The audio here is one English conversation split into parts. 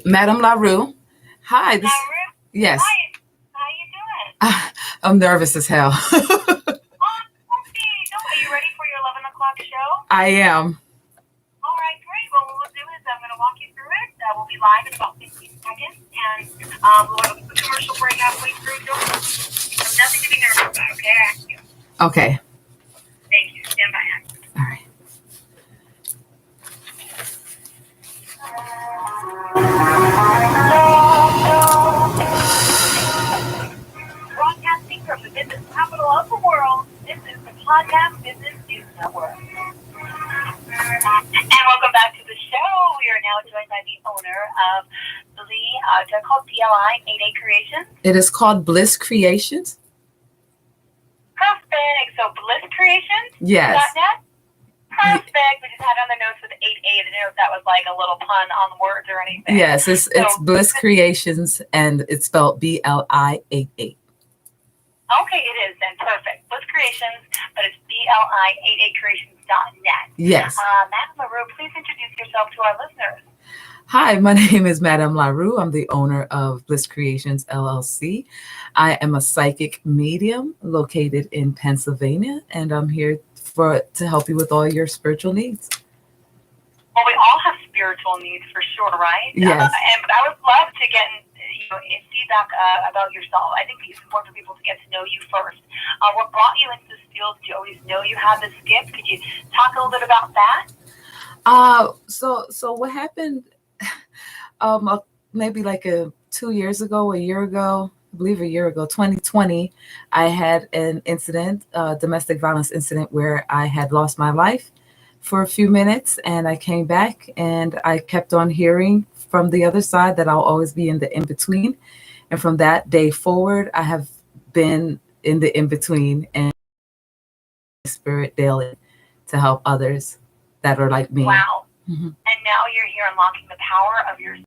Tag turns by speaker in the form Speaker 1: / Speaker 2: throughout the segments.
Speaker 1: Madame LaRue. Hi.
Speaker 2: Ruth,
Speaker 1: Yes.
Speaker 2: hi. How you doing?
Speaker 1: I'm nervous as hell.
Speaker 2: Oh, Sophie, are you ready for your 11 o'clock show?
Speaker 1: I am.
Speaker 2: All right, great. Well, what we'll do is I'm going to walk you through it. We'll be live in about 15 seconds, and we'll have a commercial break halfway through. Nothing to be nervous about, okay? I ask you.
Speaker 1: Okay.
Speaker 2: Thank you. Stand by.
Speaker 1: All right.
Speaker 2: Broadcasting from the business capital of the world, this is the Podcast Business News Network. And welcome back to the show. We are now joined by the owner of is it called BLI 8A Creations?
Speaker 1: It is called Bliss Creations.
Speaker 2: Perfect. So Bliss Creations?
Speaker 1: Yes.
Speaker 2: .net? Perfect. We just had on the notes with 8A. I didn't know if that was like a little pun on the words or anything.
Speaker 1: Yes, it's Bliss Creations, and it's spelled BLI88.
Speaker 2: Okay, it is then. Perfect. Bliss Creations, but it's BLI8ACreations.net.
Speaker 1: Yes.
Speaker 2: Madame LaRue, please introduce yourself to our listeners.
Speaker 1: Hi, my name is Madame LaRue. I'm the owner of Bliss Creations, LLC. I am a psychic medium located in Pennsylvania, and I'm here to help you with all your spiritual needs.
Speaker 2: Well, we all have spiritual needs for sure, right?
Speaker 1: Yes.
Speaker 2: And I would love to get feedback about yourself. I think it's important for people to get to know you first. What brought you into this field? Did you always know you had this gift? Could you talk a little bit about that?
Speaker 1: So what happened? Maybe like 2 years ago, a year ago, I believe a year ago, 2020, I had an incident, domestic violence incident, where I had lost my life for a few minutes, and I came back and I kept on hearing from the other side that I'll always be in the in-between. And from that day forward, I have been in the in-between and spirit daily to help others that are like me.
Speaker 2: Wow.
Speaker 1: Mm-hmm.
Speaker 2: And now you're here unlocking the power of your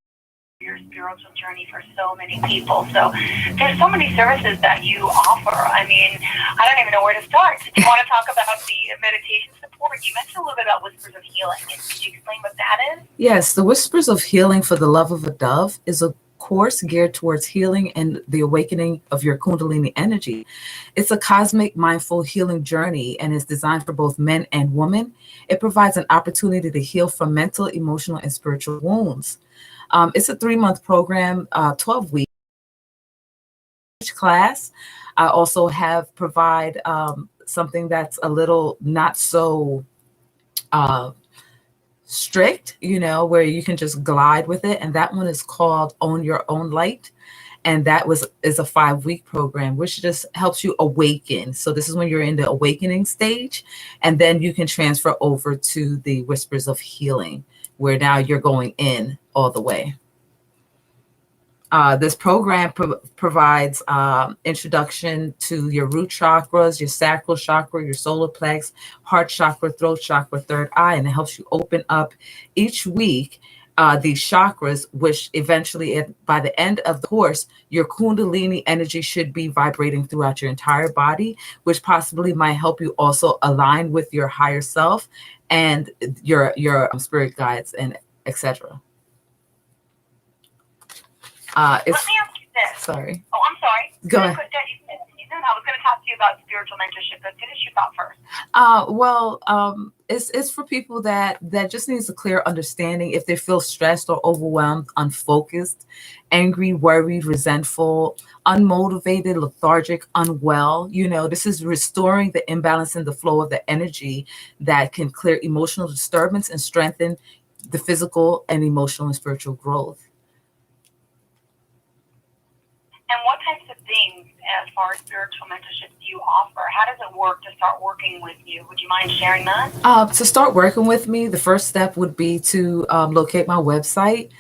Speaker 2: spiritual journey for so many people. So there's so many services that you offer. I mean, I don't even know where to start. Do you want to talk about the meditation support? You mentioned a little bit about Whispers of Healing. Could you explain what that is?
Speaker 1: Yes, the Whispers of Healing for the Love of a Dove is a course geared towards healing and the awakening of your Kundalini energy. It's a cosmic mindful healing journey and is designed for both men and women. It provides an opportunity to heal from mental, emotional, and spiritual wounds. It's a 3-month program, 12 weeks class. I also provide something that's a little not so strict, where you can just glide with it. And that one is called Own Your Own Light. And that is a 5-week program, which just helps you awaken. So this is when you're in the awakening stage, and then you can transfer over to the Whispers of Healing, where now you're going in all the way. This program provides introduction to your root chakras, your sacral chakra, your solar plex, heart chakra, throat chakra, third eye, and it helps you open up each week these chakras, which eventually, by the end of the course, your Kundalini energy should be vibrating throughout your entire body, which possibly might help you also align with your higher self and your spirit guides and etc.
Speaker 2: Let me ask you this.
Speaker 1: Sorry.
Speaker 2: Oh, I'm sorry.
Speaker 1: Go ahead.
Speaker 2: No, I was going to talk to you about spiritual mentorship, but finish your thought first.
Speaker 1: It's for people that just needs a clear understanding if they feel stressed or overwhelmed, unfocused, angry, worried, resentful, unmotivated, lethargic, unwell. This is restoring the imbalance in the flow of the energy that can clear emotional disturbance and strengthen the physical and emotional and spiritual growth.
Speaker 2: And what types of things, as far as spiritual mentorship, do you offer? How does it work to start working with you? Would you mind sharing that?
Speaker 1: To start working with me, the first step would be to locate my website,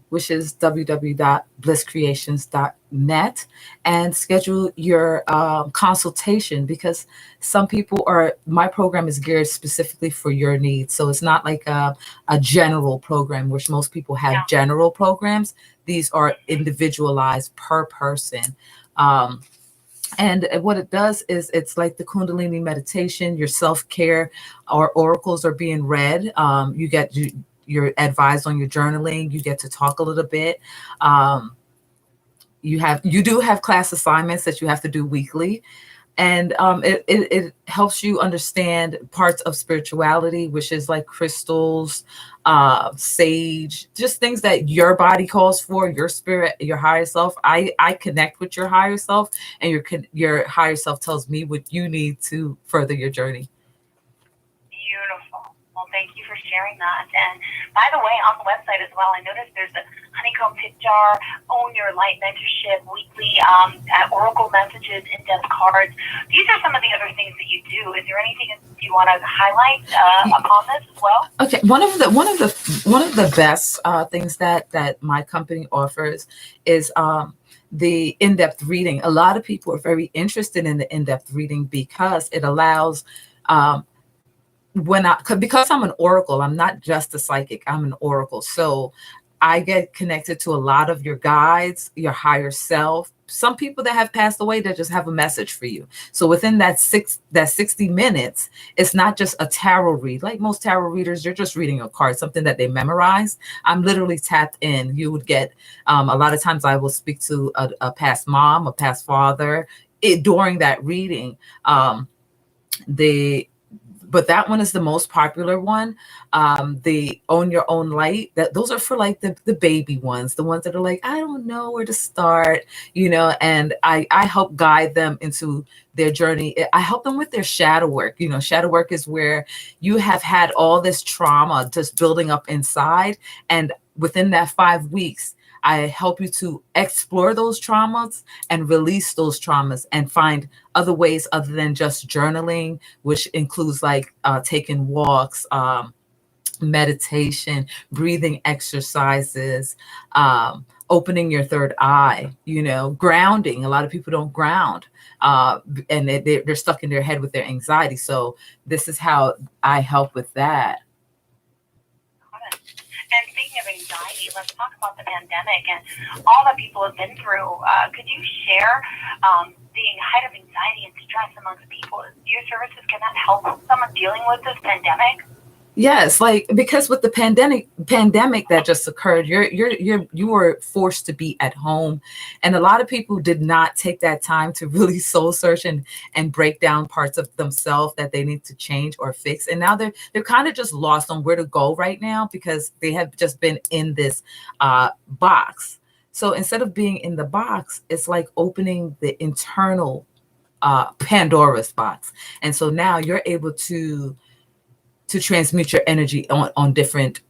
Speaker 1: which is www.blisscreations.net, and schedule your consultation, because some people my program is geared specifically for your needs. So it's not like a general program, which most people have general programs. These are individualized per person. And what it does is it's like the Kundalini meditation, your self-care, our oracles are being read. You get you're advised on your journaling. You get to talk a little bit. Um, you do have class assignments that you have to do weekly, and it helps you understand parts of spirituality, which is like crystals, sage, just things that your body calls for, your spirit, your higher self. I connect with your higher self, and your higher self tells me what you need to further your journey.
Speaker 2: Beautiful. Well, thank you for sharing that. And by the way, on the website as well, I noticed there's a honeycomb tip jar, own your light mentorship, weekly oracle messages, in-depth cards. These are some of the other things that you do. Is there anything you want to highlight upon this as well?
Speaker 1: Okay, one of the best things that my company offers is the in-depth reading. A lot of people are very interested in the in-depth reading because it allows um, because I'm an oracle, I'm not just a psychic, I'm an oracle. So I get connected to a lot of your guides, your higher self, some people that have passed away that just have a message for you. So within that 60 minutes, it's not just a tarot read. Like most tarot readers, you're just reading a card, something that they memorized. I'm literally tapped in. You would get a lot of times I will speak to a past mom, a past father during that reading. The But that one is the most popular one. The Own Your Own Light, those are for like the baby ones, the ones that are like, I don't know where to start, and I help guide them into their journey. I help them with their shadow work. Shadow work is where you have had all this trauma just building up inside. And within that 5 weeks, I help you to explore those traumas and release those traumas and find other ways other than just journaling, which includes like taking walks, meditation, breathing exercises, opening your third eye, grounding. A lot of people don't ground, and they're stuck in their head with their anxiety. So this is how I help with that.
Speaker 2: And speaking of anxiety, let's talk about the pandemic and all that people have been through. Could you share the height of anxiety and stress amongst people? Your services can that help someone dealing with this pandemic?
Speaker 1: Yes, because with the pandemic that just occurred, you were forced to be at home, and a lot of people did not take that time to really soul search and break down parts of themselves that they need to change or fix. And now they're kind of just lost on where to go right now because they have just been in this box. So instead of being in the box, it's like opening the internal Pandora's box, and so now you're able to transmute your energy on different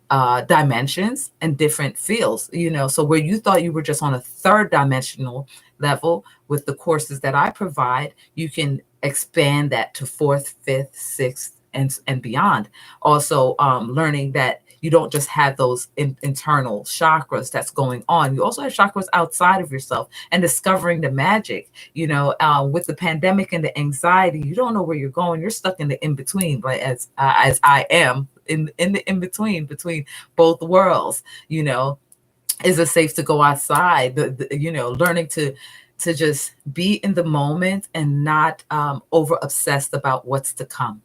Speaker 1: dimensions and different fields, so where you thought you were just on a third dimensional level with the courses that I provide, you can expand that to fourth, fifth, sixth, and beyond. Also, learning that you don't just have those internal chakras that's going on. You also have chakras outside of yourself, and discovering the magic. With the pandemic and the anxiety, you don't know where you're going. You're stuck in the in between, right? As I am in the in between both worlds. Is it safe to go outside? Learning to just be in the moment and not over obsessed about what's to come.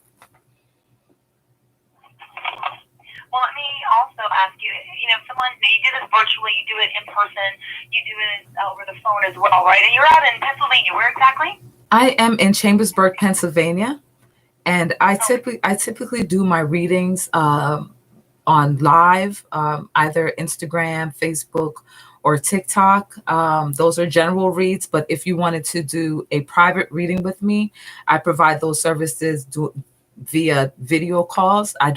Speaker 2: Well, let me also ask you, someone, you do this virtually, you do it in person, you do it over the phone as well, right? And you're out in Pennsylvania. Where exactly?
Speaker 1: I am in Chambersburg, Pennsylvania, and I typically do my readings on live, either Instagram, Facebook, or TikTok. Those are general reads, but if you wanted to do a private reading with me, I provide those services via video calls. I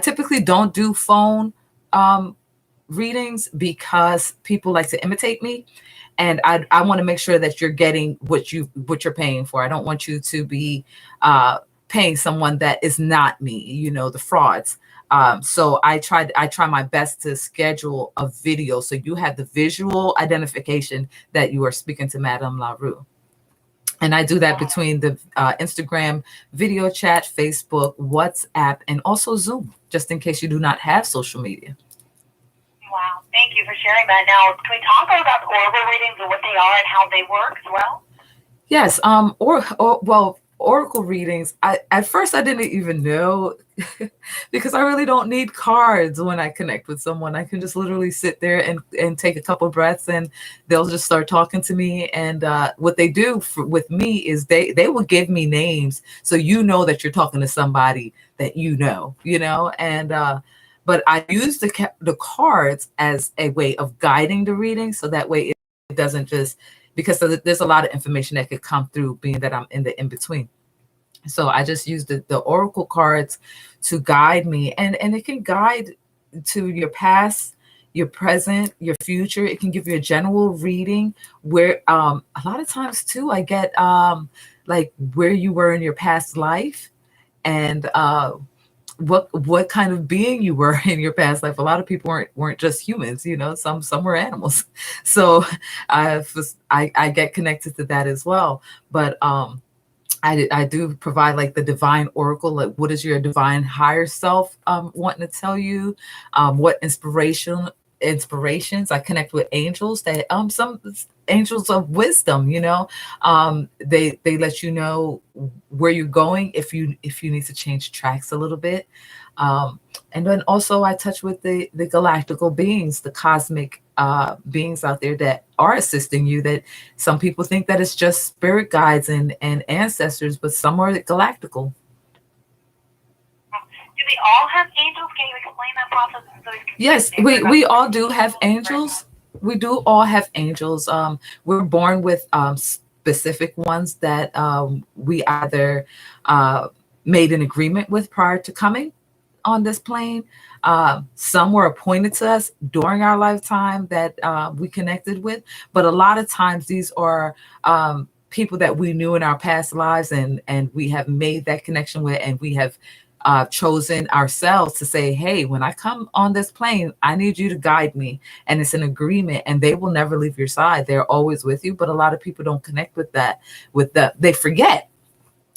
Speaker 1: typically don't do phone readings because people like to imitate me. And I want to make sure that you're getting what you're paying for. I don't want you to be paying someone that is not me, the frauds. So I try my best to schedule a video so you have the visual identification that you are speaking to Madame LaRue. And I do that between the Instagram video chat, Facebook, WhatsApp, and also Zoom, just in case you do not have social media.
Speaker 2: Wow. Thank you for sharing that. Now, can we talk about oracle readings and what they are and how they work as well?
Speaker 1: Yes. oracle readings, at first I didn't even know because I really don't need cards when I connect with someone. I can just literally sit there and take a couple breaths, and they'll just start talking to me. And what they do with me is they will give me names, so you know that you're talking to somebody that you know. And but I use the cards as a way of guiding the reading, so that way it doesn't just, because there's a lot of information that could come through, being that I'm in the in between. So I just use the oracle cards to guide me, and it can guide to your past, your present, your future. It can give you a general reading where a lot of times too I get like where you were in your past life, and what kind of being you were in your past life. A lot of people weren't just humans, you know, some were animals. So I get connected to that as well. But I do provide like the divine oracle, like what is your divine higher self wanting to tell you, what inspirations. I connect with angels that some angels of wisdom, you know. They let you know where you're going if you need to change tracks a little bit. And then also I touch with the galactical beings, the cosmic beings out there that are assisting you, that some people think that it's just spirit guides and ancestors, but some are galactical.
Speaker 2: Do they all have angels? Can you explain that process?
Speaker 1: Yes, we all do have angels. We do all have angels. We're born with specific ones that we either made an agreement with prior to coming on this plane. Some were appointed to us during our lifetime that we connected with, but a lot of times these are people that we knew in our past lives, and we have made that connection with, and we have chosen ourselves to say, hey, when I come on this plane, I need you to guide me. And it's an agreement, and they will never leave your side. They're always with you. But a lot of people don't connect with that, they forget.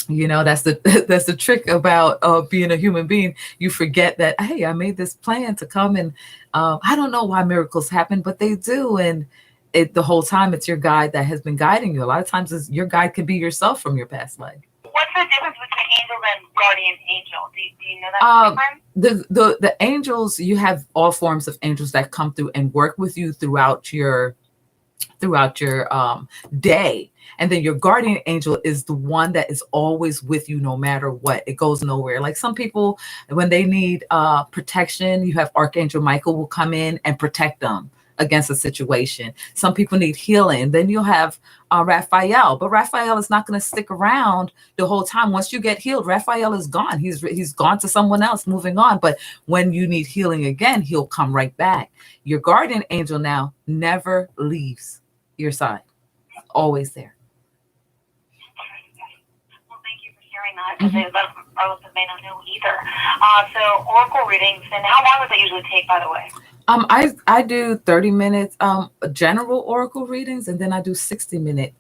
Speaker 1: You know, that's the trick about being a human being. You forget that, hey, I made this plan to come, and I don't know why miracles happen, but they do. And the whole time it's your guide that has been guiding you. A lot of times your guide can be yourself from your past life.
Speaker 2: What's the difference between angel and guardian angel? Do you know that difference?
Speaker 1: The angels, you have all forms of angels that come through and work with you throughout your day. And then your guardian angel is the one that is always with you no matter what. It goes nowhere. Like some people, when they need protection, you have Archangel Michael will come in and protect them against a situation. Some people need healing. Then you'll have Raphael, but Raphael is not going to stick around the whole time. Once you get healed, Raphael is gone. He's gone to someone else, moving on. But when you need healing again, he'll come right back. Your guardian angel now never leaves your side, always there.
Speaker 2: Well, thank you for sharing that, because our listeners may not know either. So oracle readings, and how long does that usually take, by the way?
Speaker 1: I do 30 minutes general oracle readings, and then I do 60-minute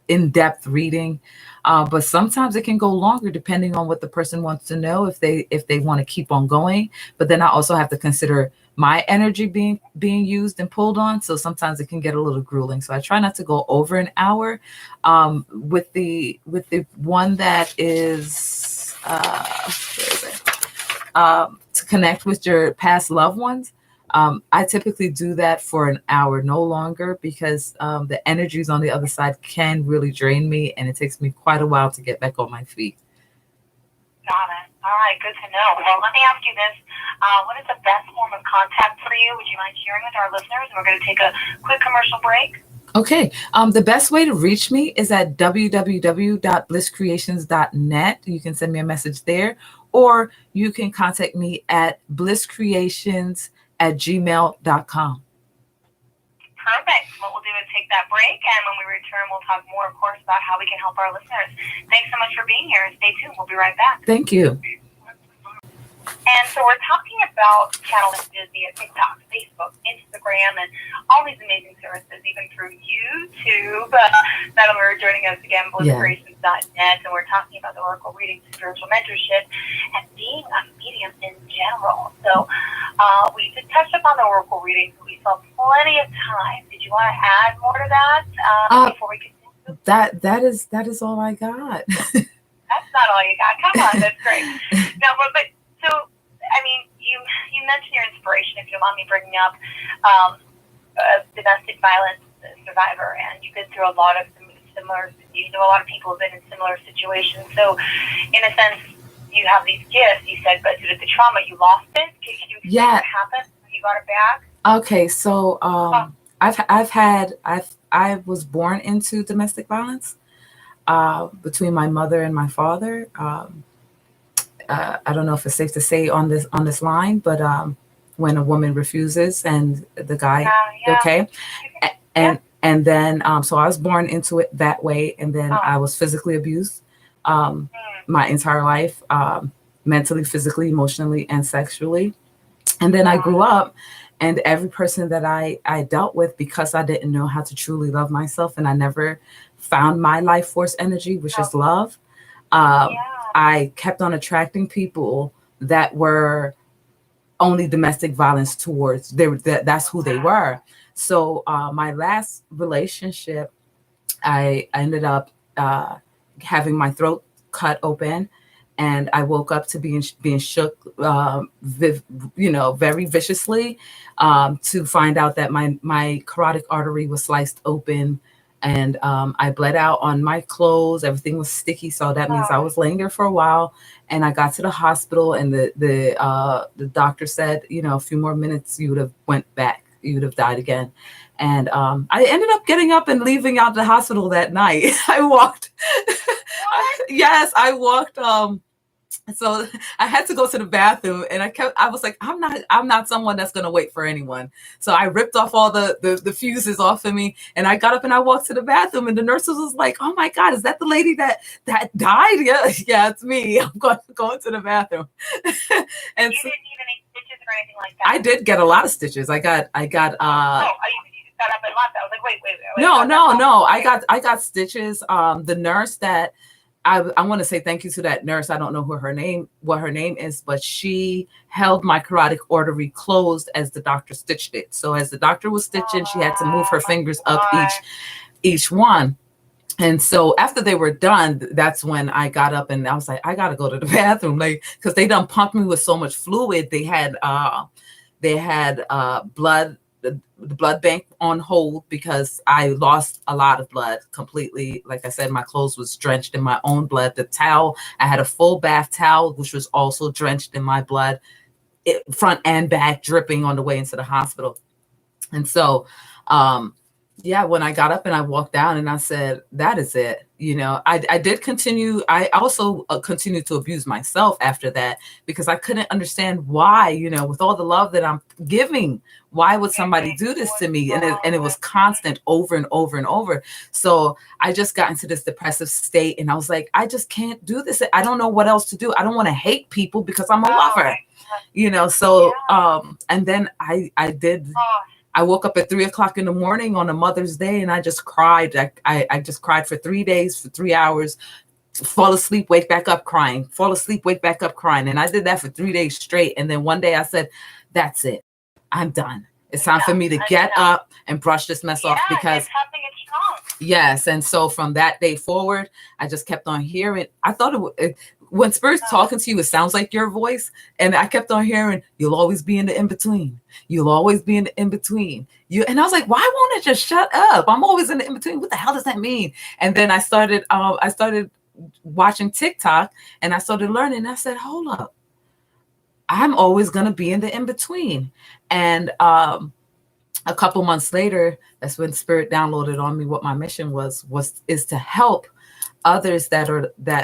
Speaker 1: in-depth reading. But sometimes it can go longer depending on what the person wants to know, if they want to keep on going. But then I also have to consider my energy being used and pulled on. So sometimes it can get a little grueling. So I try not to go over an hour. With the one that is where is it? To connect with your past loved ones. I typically do that for an hour, no longer, because the energies on the other side can really drain me, and it takes me quite a while to get back on my feet.
Speaker 2: Got it. All right, good to know. Well, let me ask you this. What is the best form of contact for you? Would you mind sharing with our listeners? And we're going to take a quick commercial break.
Speaker 1: Okay. The best way to reach me is at www.blisscreations.net. You can send me a message there, or you can contact me at blisscreations@gmail.com.
Speaker 2: Perfect. What we'll do is take that break, and when we return, we'll talk more, of course, about how we can help our listeners. Thanks so much for being here, and stay tuned. We'll be right back.
Speaker 1: Thank you.
Speaker 2: And so we're talking about channel messages via TikTok, Facebook, Instagram, and all these amazing services, even through YouTube. Now that we're joining us again, blisscreations.net, and we're talking about the oracle reading, spiritual mentorship, and being a medium in general. So we did touch upon the oracle reading, so we saw plenty of time. Did you want to add more to that before we continue?
Speaker 1: That is all I got.
Speaker 2: That's not all you got. Come on, that's great. No, but so I mean, you mentioned your inspiration. If you don't mind me bringing up a domestic violence survivor, and you've been through a lot of similar. You know, a lot of people have been in similar situations. So, in a sense, you have these gifts. You said, but due to the trauma, you lost it. Can you explain what happened? You got it back.
Speaker 1: Okay, so I was born into domestic violence between my mother and my father. I don't know if it's safe to say on this line, but when a woman refuses and the guy, okay, and then so I was born into it that way, and then I was physically abused my entire life, mentally, physically, emotionally, and sexually. And then I grew up, and every person that I dealt with, because I didn't know how to truly love myself, and I never found my life force energy, which is love. I kept on attracting people that were only domestic violence towards. That's who they were. So my last relationship, I ended up having my throat cut open, and I woke up to being shook, very viciously, to find out that my carotid artery was sliced open, and I bled out on my clothes. Everything was sticky, so that means I was laying there for a while. And I got to the hospital, and the doctor said, a few more minutes, you would have went back. You would have died again. And I ended up getting up and leaving out the hospital that night. I walked. Yes, I walked. So I had to go to the bathroom, and I was like, I'm not someone that's going to wait for anyone. So I ripped off all the fuses off of me, and I got up and I walked to the bathroom, and the nurse was like, oh my God, is that the lady that died? Yeah, it's me. I'm going to the bathroom. And
Speaker 2: you didn't need any stitches or anything like that?
Speaker 1: I did get a lot of stitches. I got
Speaker 2: you just got up and left. I was like, wait.
Speaker 1: No. I got stitches. The nurse that I want to say thank you to that nurse. I don't know what her name is, but she held my carotid artery closed as the doctor stitched it. So as the doctor was stitching, she had to move her fingers up each one. And so after they were done, that's when I got up and I was like, I got to go to the bathroom, like, because they done pumped me with so much fluid. They had blood. The blood bank on hold because I lost a lot of blood completely. Like I said, my clothes was drenched in my own blood. The towel, I had a full bath towel, which was also drenched in my blood, front and back, dripping on the way into the hospital. And so, when I got up and I walked down and I said, that is it. I did continue. I also continued to abuse myself after that because I couldn't understand why, with all the love that I'm giving, why would somebody do this to me? And it was constant over and over and over. So I just got into this depressive state and I was like, I just can't do this. I don't know what else to do. I don't want to hate people because I'm a lover, So, and then I did. I woke up at 3:00 in the morning on a Mother's Day and I just cried. I just cried for 3 days, for 3 hours, fall asleep, wake back up crying, fall asleep, wake back up crying. And I did that for 3 days straight. And then one day I said, that's it. I'm done. It's time for me to get up and brush this mess off because yes. And so from that day forward, I just kept on hearing. I thought when Spirit's talking to you, it sounds like your voice. And I kept on hearing, you'll always be in the in-between. You'll always be in the in-between. And I was like, why won't it just shut up? I'm always in the in-between. What the hell does that mean? And then I started watching TikTok and I started learning. And I said, hold up. I'm always going to be in the in-between. And a couple months later, that's when Spirit downloaded on me what my mission is to help others that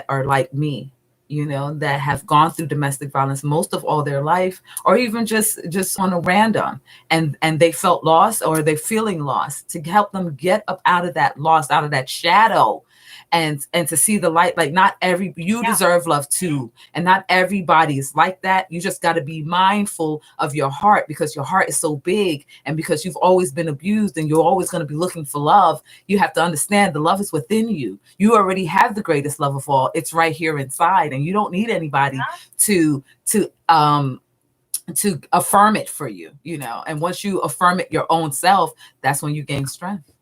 Speaker 1: are like me, that have gone through domestic violence most of all their life, or even just on a random, and they felt lost or they're feeling lost, to help them get up out of that lost, out of that shadow, and to see the light. Like you deserve love too, and not everybody is like that. You just got to be mindful of your heart, because your heart is so big, and because you've always been abused and you're always going to be looking for love. You have to understand the love is within you. You already have the greatest love of all. It's right here inside, and you don't need anybody to affirm it for you, and once you affirm it your own self, that's when you gain strength.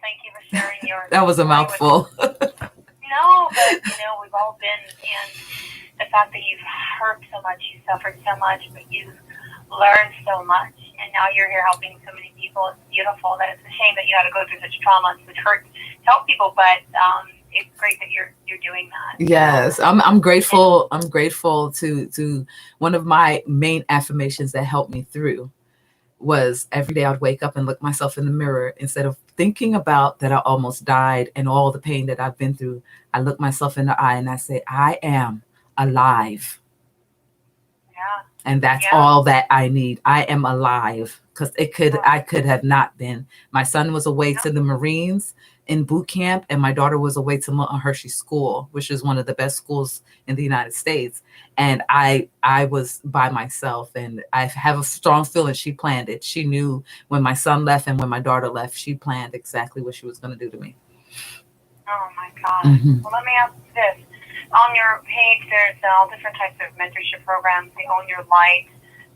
Speaker 2: thank you for sharing your
Speaker 1: That was a
Speaker 2: story with
Speaker 1: mouthful.
Speaker 2: No, but we've all been, and the fact that you've hurt so much, you suffered so much, but you've learned so much, and now you're here helping so many people. It's beautiful. That it's a shame that you had to go through such trauma and such hurt to help people, but it's great that you're doing that.
Speaker 1: Yes, I'm grateful. I'm grateful to one of my main affirmations that helped me through was every day I'd wake up and look myself in the mirror. Instead of thinking about that I almost died and all the pain that I've been through, I look myself in the eye and I say, I am alive.
Speaker 2: Yeah.
Speaker 1: And that's all that I need. I am alive, because I could have not been. My son was away to the Marines in boot camp, and my daughter was away to Milton Hershey School, which is one of the best schools in the United States. And I was by myself, and I have a strong feeling she planned it. She knew when my son left and when my daughter left, she planned exactly what she was going to do to me.
Speaker 2: Oh my God.
Speaker 1: Mm-hmm.
Speaker 2: Well, let me ask you this. On your page, there's all different types of mentorship programs. The Own Your Light,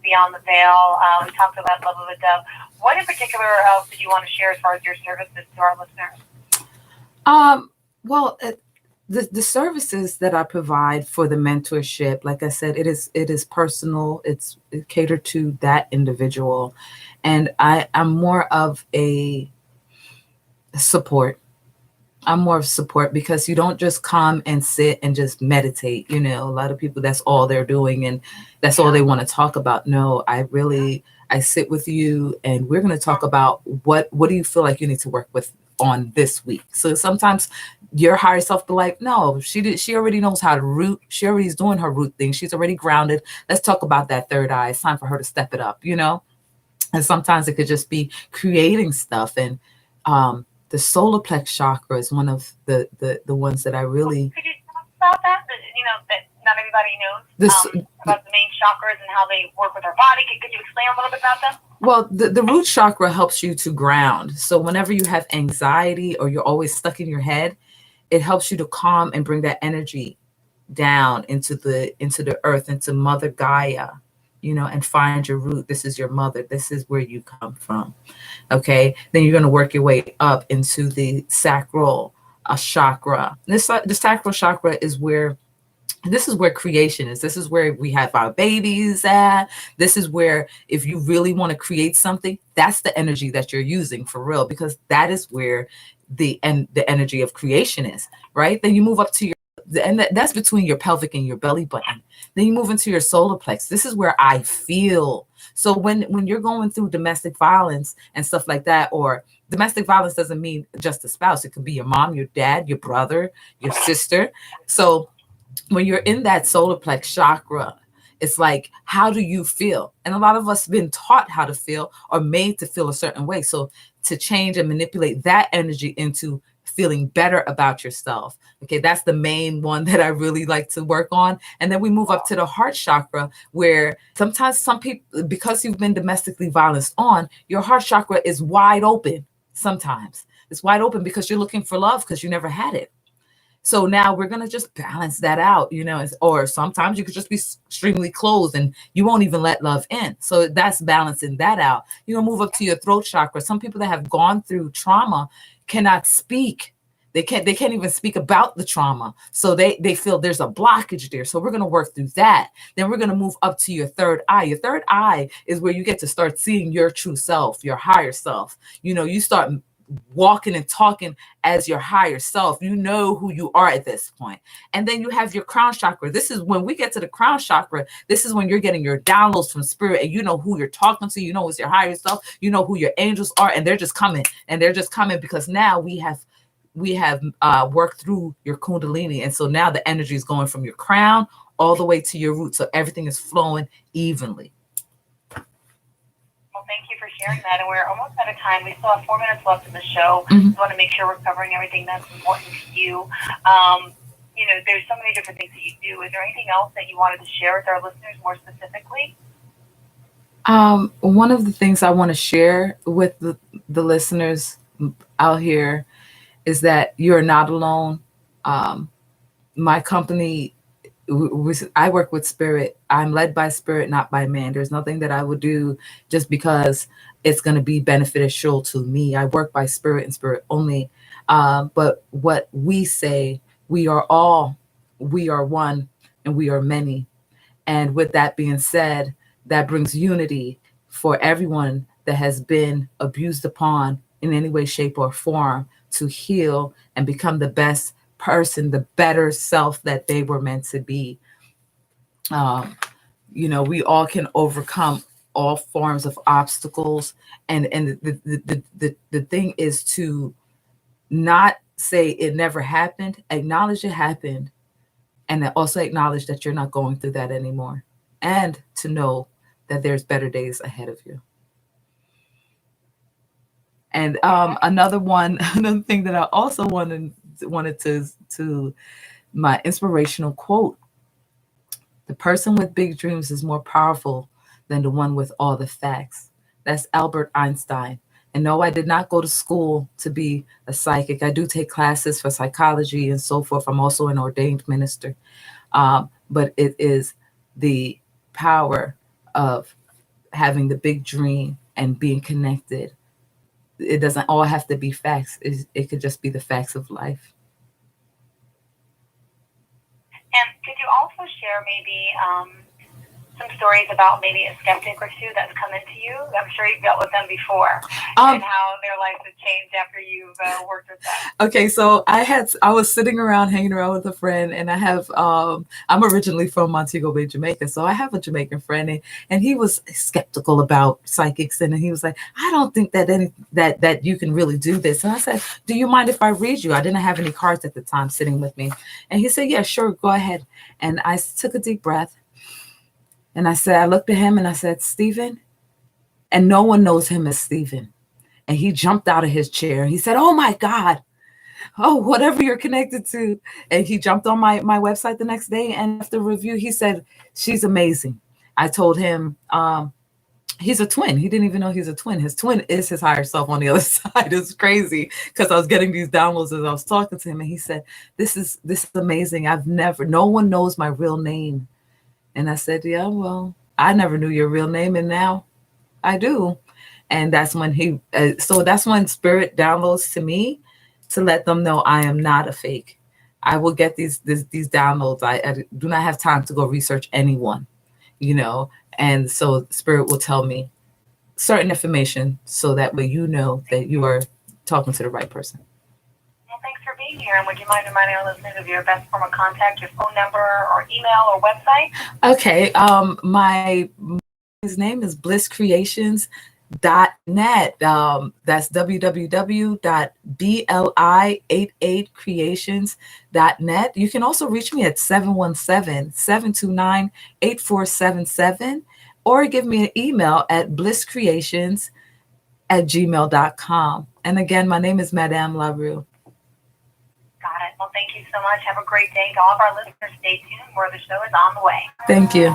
Speaker 2: Beyond the Veil. We talked about Love of a Dove. What in particular else did you want to share as far as your services to our listeners?
Speaker 1: Well, the services that I provide for the mentorship, like I said, it is personal. It catered to that individual, and I'm more of a support. I'm more of support, because you don't just come and sit and just meditate. A lot of people, that's all they're doing, and that's all they want to talk about. No, I sit with you, and we're going to talk about what do you feel like you need to work with on this week. So sometimes your higher self be like, no, she already knows how to root. She already is doing her root thing. She's already grounded. Let's talk about that third eye. It's time for her to step it up, And sometimes it could just be creating stuff. And the solar plex chakra is one of the ones that I really.
Speaker 2: Could you talk about that? That not everybody knows about the main chakras and how they work with our body. Could you explain a little bit about them?
Speaker 1: Well, the root chakra helps you to ground. So whenever you have anxiety or you're always stuck in your head, it helps you to calm and bring that energy down into the earth, into Mother Gaia, and find your root. This is your mother. This is where you come from. Okay. Then you're going to work your way up into the sacral chakra. The sacral chakra is where creation is. This is where we have our babies at. This is where, if you really want to create something, that's the energy that you're using for real, because that is where the energy of creation is, right? Then you move up to your, and that's between your pelvic and your belly button. Then you move into your solar plex. This is where I feel. So when you're going through domestic violence and stuff like that, or domestic violence doesn't mean just a spouse. It could be your mom, your dad, your brother, your sister. So when you're in that solar plex chakra, it's like, how do you feel? And a lot of us have been taught how to feel or made to feel a certain way. So to change and manipulate that energy into feeling better about yourself. Okay, that's the main one that I really like to work on. And then we move up to the heart chakra, where sometimes some people, because you've been domestically violenced on, your heart chakra is wide open. Sometimes it's wide open because you're looking for love because you never had it. So now we're going to just balance that out, or sometimes you could just be extremely closed and you won't even let love in. So that's balancing that out. Move up to your throat chakra. Some people that have gone through trauma cannot speak. They can't even speak about the trauma. So they feel there's a blockage there. So we're going to work through that. Then we're going to move up to your third eye. Your third eye is where you get to start seeing your true self, your higher self. You start walking and talking as your higher self. You know who you are at this point. And then you have your crown chakra. This is when we get to the crown chakra. This is when you're getting your downloads from spirit, and you know who you're talking to. You know it's your higher self. You know who your angels are, and they're just coming. And they're just coming because now we have worked through your kundalini. And so now the energy is going from your crown all the way to your root. So everything is flowing evenly.
Speaker 2: Well, thank you for sharing that. And we're almost out of time. We still have 4 minutes left in the show. We want to make sure we're covering everything that's important to you. There's so many different things that you do. Is there anything else that you wanted to share with our listeners more specifically?
Speaker 1: One of the things I want to share with the listeners out here is that you're not alone. My company, I work with spirit. I'm led by spirit, not by man. There's nothing that I would do just because it's going to be beneficial to me. I work by spirit and spirit only. But what we say, we are all, we are one, and we are many. And with that being said, that brings unity for everyone that has been abused upon in any way, shape, or form to heal and become the best person, the better self that they were meant to be. Um, we all can overcome all forms of obstacles. And the thing is to not say it never happened, acknowledge it happened, and then also acknowledge that you're not going through that anymore, and to know that there's better days ahead of you. And another thing that I also wanted to my inspirational quote: "The person with big dreams is more powerful than the one with all the facts." That's Albert Einstein. And no, I did not go to school to be a psychic. I do take classes for psychology and so forth. I'm also an ordained minister. But it is the power of having the big dream and being connected. It doesn't all have to be facts. It could just be the facts of life.
Speaker 2: And could you also share maybe some stories about maybe a skeptic or two that's come into you? I'm sure you've dealt with them before, and how their lives have changed after you've worked with them.
Speaker 1: Okay, so I was sitting around, hanging around with a friend, and I have I'm originally from Montego Bay, Jamaica, so I have a Jamaican friend, and he was skeptical about psychics, and he was like, "I don't think that you can really do this." And I said, "Do you mind if I read you?" I didn't have any cards at the time sitting with me, and he said, "Yeah, sure, go ahead." And I took a deep breath. And I looked at him and I said, "Stephen," and no one knows him as Stephen. And he jumped out of his chair. He said, "Oh my God, oh, whatever you're connected to." And he jumped on my website the next day. And after review, he said, "She's amazing." I told him, he's a twin. He didn't even know he's a twin. His twin is his higher self on the other side. It's crazy because I was getting these downloads as I was talking to him. And he said, this is amazing. No one knows my real name. And I said, "Yeah, well, I never knew your real name, and now I do." And that's when that's when spirit downloads to me to let them know I am not a fake. I will get these downloads. I do not have time to go research anyone, and so spirit will tell me certain information so that way you know that you are talking to the right person.
Speaker 2: Thanks for being here. And would you mind reminding our listeners of your best form of contact, your phone number or email or website?
Speaker 1: Okay. His name is blisscreations.net. That's www.bli88creations.net. You can also reach me at 717-729-8477 or give me an email at blisscreations@gmail.com. And again, my name is Madame LaRue.
Speaker 2: Got it. Well, thank you so much. Have a great day. To all of our listeners, stay tuned where the show is on the way.
Speaker 1: Thank you.